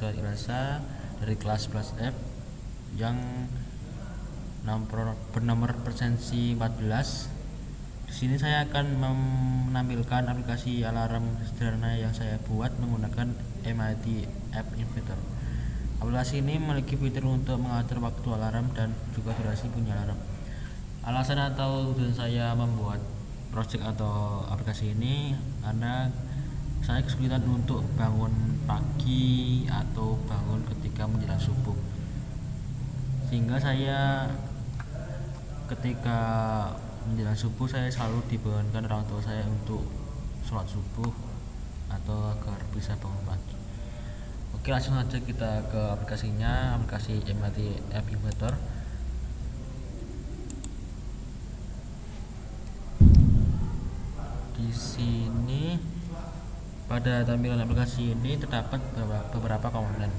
Abdul Irasa dari kelas 11F yang bernomor presensi 14. Di sini saya akan menampilkan aplikasi alarm sederhana yang saya buat menggunakan MIT App Inventor. Aplikasi ini memiliki fitur untuk mengatur waktu alarm dan juga durasi bunyi alarm. Alasan atau tujuan saya membuat project atau aplikasi ini karena saya kesulitan untuk bangun pagi atau bangun ketika menjelang subuh, sehingga saya ketika menjelang subuh saya selalu dibangunkan orang tua saya untuk sholat subuh atau agar bisa bangun pagi. Oke, langsung saja kita ke aplikasinya, aplikasi MIT App Inventor. Di sini pada tampilan aplikasi ini terdapat beberapa komponen.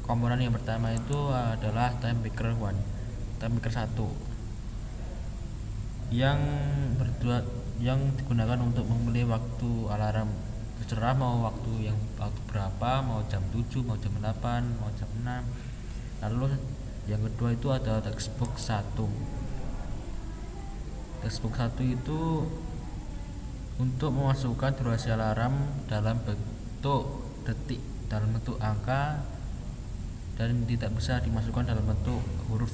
Komponen yang pertama itu adalah time picker 1 yang digunakan untuk memilih waktu alarm, terserah mau waktu berapa, mau jam 7, mau jam 8, mau jam 6. Lalu yang kedua itu ada textbox 1. Textbox 1 itu untuk memasukkan durasi alarm dalam bentuk detik, dalam bentuk angka, dan tidak bisa dimasukkan dalam bentuk huruf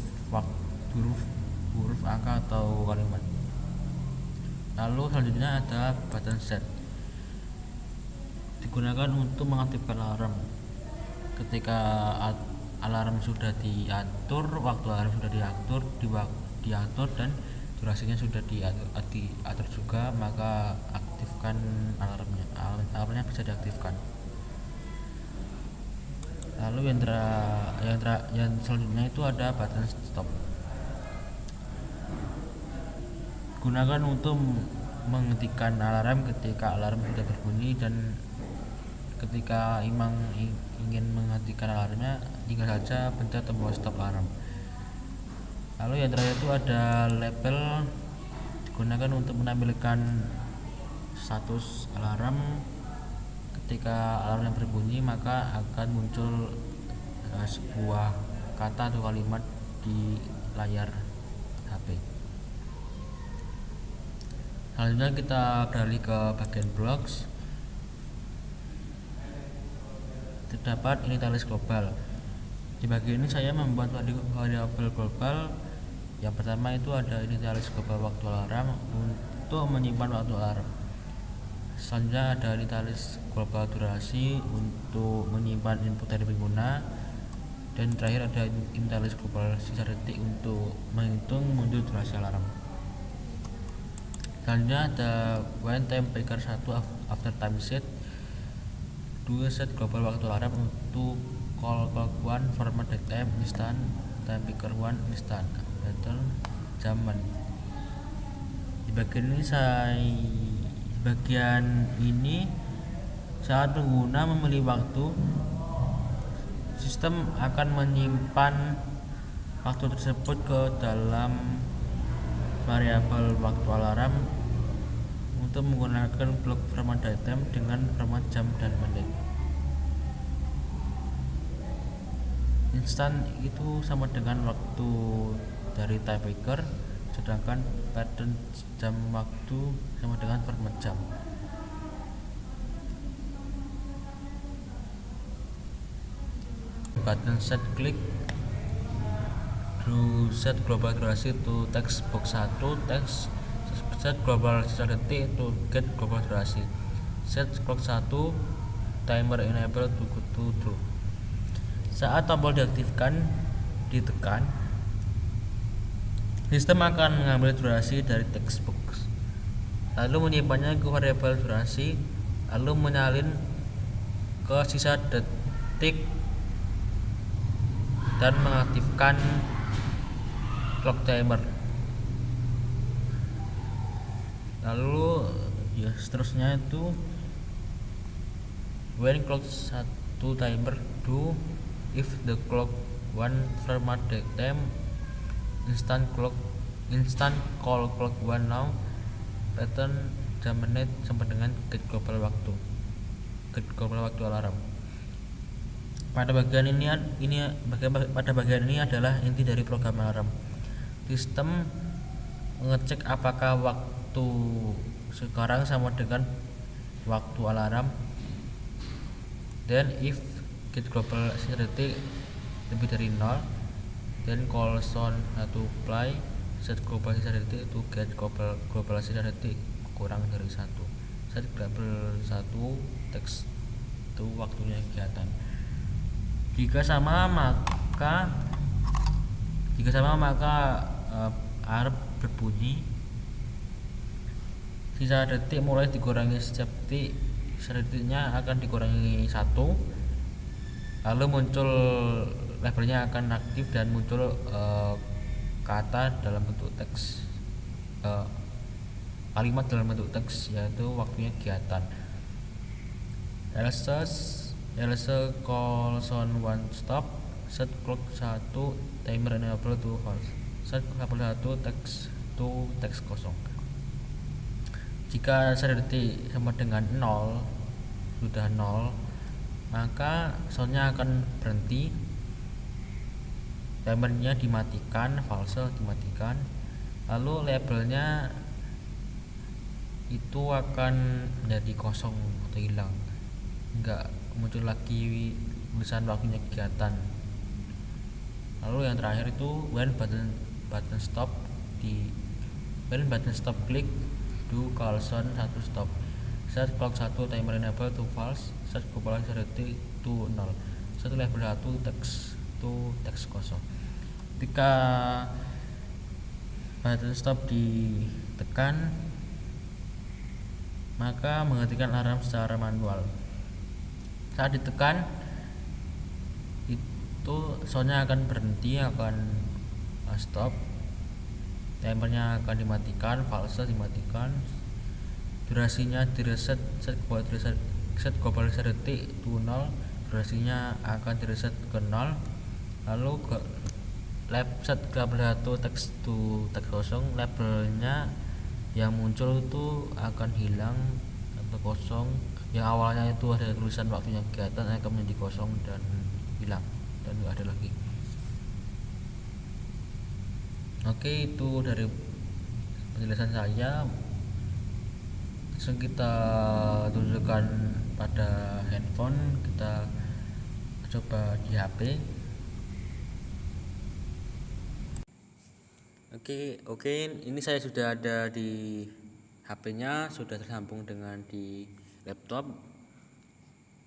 angka atau kalimat. Lalu selanjutnya ada button set, digunakan untuk mengaktifkan alarm. Ketika alarm sudah diatur, waktu alarm sudah diatur dan durasinya sudah diatur juga, maka aktifkan alarmnya. Alarmnya bisa diaktifkan. Lalu yang selanjutnya itu ada button stop, gunakan untuk menghentikan alarm ketika alarm sudah berbunyi, dan ketika imam ingin menghentikan alarmnya tinggal saja pencet tombol stop alarm. Lalu yang terakhir itu ada label, digunakan untuk menampilkan status alarm. Ketika alarm yang berbunyi maka akan muncul sebuah kata atau kalimat di layar HP. Selanjutnya kita beralih ke bagian blocks. Terdapat initialize global. Di bagian ini saya membuat variabel global. Yang pertama itu ada initialize global waktu alarm untuk menyimpan waktu alarm. Selanjutnya ada initialize global durasi untuk menyimpan input dari pengguna, dan terakhir ada initialize global sisa detik untuk menghitung mundur durasi alarm. Selanjutnya ada when time picker 1 after time set, set global waktu alarm untuk call clock 1 format time instant, time picker 1 instant, pattern zaman. Di bagian ini saat pengguna memilih waktu, sistem akan menyimpan waktu tersebut ke dalam variabel waktu alarm untuk menggunakan blok format time dengan format jam dan menit. Instan itu sama dengan waktu dari time picker, sedangkan pattern jam waktu sama dengan format jam. Button set klik to set global durasi to text box 1, text set global sisa detik to get global durasi, set clock 1 timer enable to true. Saat tombol ditekan, sistem akan mengambil durasi dari text box, lalu menyimpannya ke variabel durasi, lalu menyalin ke sisa detik dan mengaktifkan clock timer. Lalu seterusnya itu when clock 1 timer do if the clock 1 format time instant call clock 1 now, pattern jam menit sama dengan get global waktu alarm. Pada bagian ini adalah inti dari program alarm. Sistem mengecek apakah waktu sekarang sama dengan waktu alarm. Then if get global security lebih dari 0, then call sound to apply set global security to get global security kurang dari 1. Set global 1 teks itu waktunya kegiatan. Jika sama maka alarm berbunyi. Sisa detik mulai dikurangi setiap detik, detiknya akan dikurangi 1, lalu muncul labelnya akan aktif dan muncul kata dalam bentuk teks, kalimat dalam bentuk teks, yaitu waktunya kegiatan. else call sound one stop, set clock 1 timer enable to false, set label 1 teks kosong. Jika detik sama dengan 0, sudah 0, maka soundnya akan berhenti, timernya dimatikan, false dimatikan, lalu labelnya itu akan menjadi kosong atau hilang, enggak muncul lagi tulisan waktunya kegiatan. Lalu yang terakhir itu when button stop click do call sound 1 stop, set clock 1 timer enable to false, set global security to 0, set label 1 teks kosong. Ketika button stop ditekan, maka menghentikan alarm secara manual. Saat ditekan itu soundnya akan berhenti, akan stop, timernya akan dimatikan, false dimatikan, durasinya direset, set global security to 0, durasinya akan direset ke 0, lalu set label 1 teks kosong, labelnya yang muncul itu akan hilang atau kosong. Yang awalnya itu ada tulisan waktunya kegiatan akan menjadi kosong dan hilang dan nggak ada lagi. Oke, itu dari penjelasan saya. Langsung kita tunjukkan pada handphone, kita coba di HP. Oke, ini saya sudah ada di HP-nya, sudah tersambung dengan di laptop.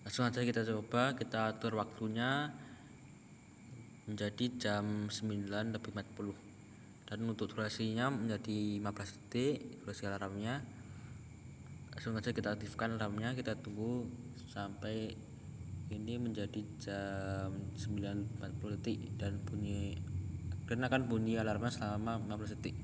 Langsung aja kita coba, kita atur waktunya menjadi jam 9:40 dan untuk durasinya menjadi 15 detik durasi alarmnya. Langsung aja kita aktifkan alarmnya, kita tunggu sampai ini menjadi jam 9:40 detik dan akan bunyi alarmnya selama 15 detik.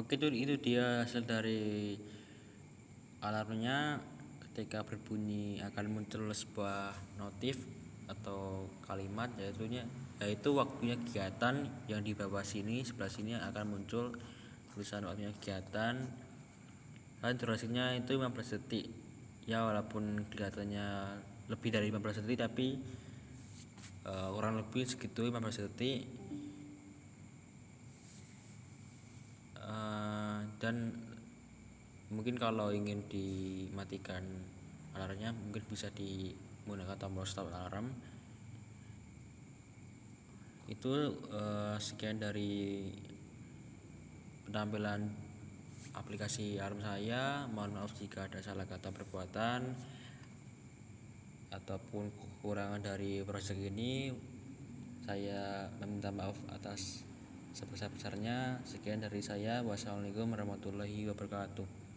Oke, itu dia hasil dari alarmnya. Ketika berbunyi akan muncul sebuah notif atau kalimat yaitu waktunya kegiatan. Yang di bawah sini, sebelah sini akan muncul tulisan waktunya kegiatan dan durasinya itu 15 detik. Ya, walaupun kelihatannya lebih dari 15 detik, tapi kurang lebih segitu 15 detik. Dan mungkin kalau ingin dimatikan alarmnya mungkin bisa menggunakan tombol stop alarm. Itu sekian dari penampilan aplikasi alarm saya. Mohon maaf jika ada salah kata perbuatan ataupun kekurangan dari proses ini. Saya meminta maaf atas sebesar-besarnya. Sekian dari saya. Wassalamualaikum warahmatullahi wabarakatuh.